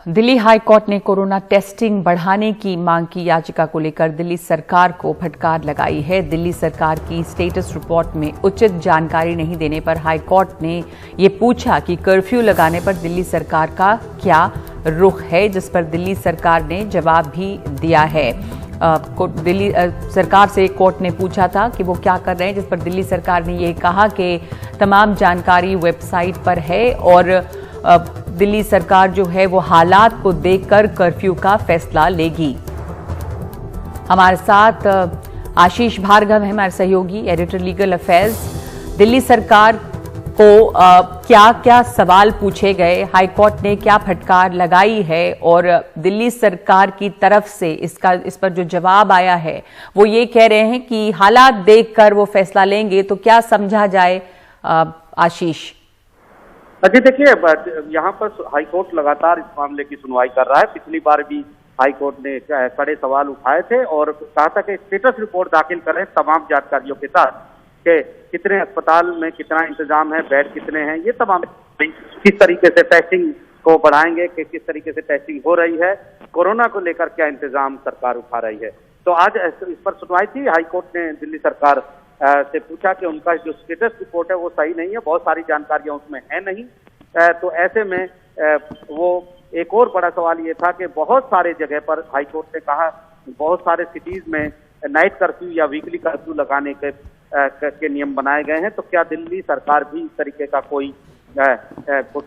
Delhi high court ने corona testing बढ़ाने की मांग की याचिका को लेकर दिल्ली सरकार को फटकार लगाई है। दिल्ली सरकार की स्टेटस रिपोर्ट में उचित जानकारी नहीं देने पर हाई कोर्ट ने ये पूछा कि कर्फ्यू लगाने पर दिल्ली सरकार का क्या रुख है, जिस पर दिल्ली सरकार ने जवाब भी दिया है। दिल्ली सरकार से कोर्ट ने पूछा था कि वो क्या कर रहे हैं, जिस पर दिल्ली सरकार ने ये कहा कि तमाम जानकारी वेबसाइट पर है और दिल्ली सरकार जो है वो हालात को देखकर कर्फ्यू का फैसला लेगी। हमारे साथ आशीष भार्गव है, हमारे सहयोगी एडिटर लीगल अफेयर्स। दिल्ली सरकार को क्या क्या सवाल पूछे गए, हाई कोर्ट ने क्या फटकार लगाई है और दिल्ली सरकार की तरफ से इस पर जो जवाब आया है वो ये कह रहे हैं कि हालात देखकर वो फैसला लेंगे। तो क्या समझा जाए आशीष? जी देखिए, यहाँ पर हाई कोर्ट लगातार इस मामले की सुनवाई कर रहा है। पिछली बार भी हाई कोर्ट ने कड़े सवाल उठाए थे और कहा था कि स्टेटस रिपोर्ट दाखिल करें तमाम जानकारियों के साथ कि कितने अस्पताल में कितना इंतजाम है, बेड कितने हैं, ये तमाम किस तरीके से टेस्टिंग को बढ़ाएंगे, कि किस तरीके से टेस्टिंग हो रही है, कोरोना को लेकर क्या इंतजाम सरकार उठा रही है। तो आज इस पर सुनवाई थी। हाई कोर्ट ने दिल्ली सरकार से पूछा कि उनका जो स्टेटस रिपोर्ट है वो सही नहीं है, बहुत सारी जानकारियां उसमें है नहीं। तो ऐसे में वो एक और बड़ा सवाल ये था कि बहुत सारे जगह पर हाई कोर्ट ने कहा बहुत सारे सिटीज में नाइट कर्फ्यू या वीकली कर्फ्यू लगाने के नियम बनाए गए हैं। तो क्या दिल्ली सरकार भी इस तरीके का कोई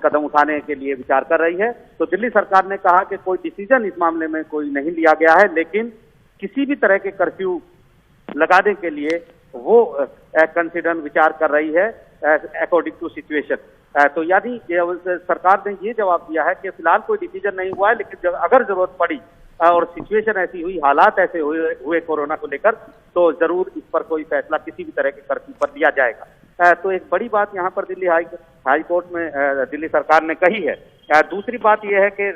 कदम उठाने के लिए विचार कर रही है? तो दिल्ली सरकार ने कहा कि कोई डिसीजन इस मामले में कोई नहीं लिया गया है, लेकिन किसी भी तरह के कर्फ्यू लगाने के लिए वो कंसिडर विचार कर रही है अकॉर्डिंग टू सिचुएशन। तो यानी सरकार ने ये जवाब दिया है कि फिलहाल कोई डिसीजन नहीं हुआ है, लेकिन अगर जरूरत पड़ी और सिचुएशन ऐसी हुई, हालात ऐसे हुए कोरोना को लेकर, तो जरूर इस पर कोई फैसला किसी भी तरह के कर्फ्यू पर लिया जाएगा। तो एक बड़ी बात यहाँ पर दिल्ली हाई कोर्ट में दिल्ली सरकार ने कही है। दूसरी बात यह है कि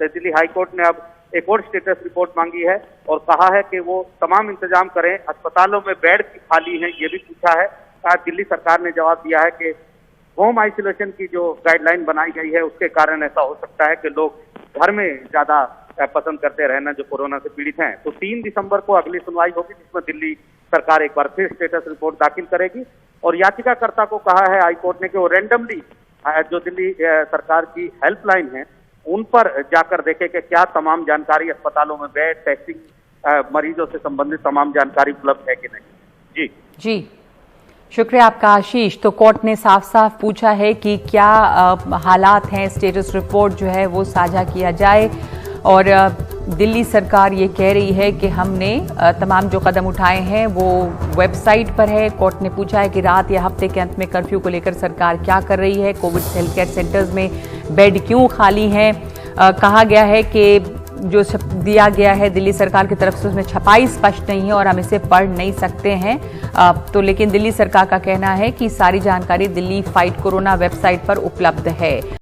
दिल्ली हाई कोर्ट ने अब एक और स्टेटस रिपोर्ट मांगी है और कहा है कि वो तमाम इंतजाम करें। अस्पतालों में बेड खाली है ये भी पूछा है। दिल्ली सरकार ने जवाब दिया है कि होम आइसोलेशन की जो गाइडलाइन बनाई गई है उसके कारण ऐसा हो सकता है कि लोग घर में ज्यादा पसंद करते रहना जो कोरोना से पीड़ित हैं। तो 3 दिसंबर को अगली सुनवाई होगी, जिसमें दिल्ली सरकार एक बार फिर स्टेटस रिपोर्ट दाखिल करेगी और याचिकाकर्ता को कहा है हाई कोर्ट ने कि वो रैंडमली जो दिल्ली सरकार की हेल्पलाइन है उन पर जाकर देखे कि क्या तमाम जानकारी अस्पतालों में बेड, टेस्टिंग, मरीजों से संबंधित तमाम जानकारी उपलब्ध है कि नहीं। जी शुक्रिया आपका आशीष। तो कोर्ट ने साफ साफ पूछा है कि क्या हालात हैं, स्टेटस रिपोर्ट जो है वो साझा किया जाए और दिल्ली सरकार ये कह रही है कि हमने तमाम जो कदम उठाए हैं वो वेबसाइट पर है। कोर्ट ने पूछा है कि रात या हफ्ते के अंत में कर्फ्यू को लेकर सरकार क्या कर रही है, कोविड हेल्थ केयर सेंटर्स में बेड क्यों खाली हैं। कहा गया है कि जो दिया गया है दिल्ली सरकार की तरफ से उसमें छपाई स्पष्ट नहीं है और हम इसे पढ़ नहीं सकते हैं। तो लेकिन दिल्ली सरकार का कहना है कि सारी जानकारी दिल्ली फाइट कोरोना वेबसाइट पर उपलब्ध है।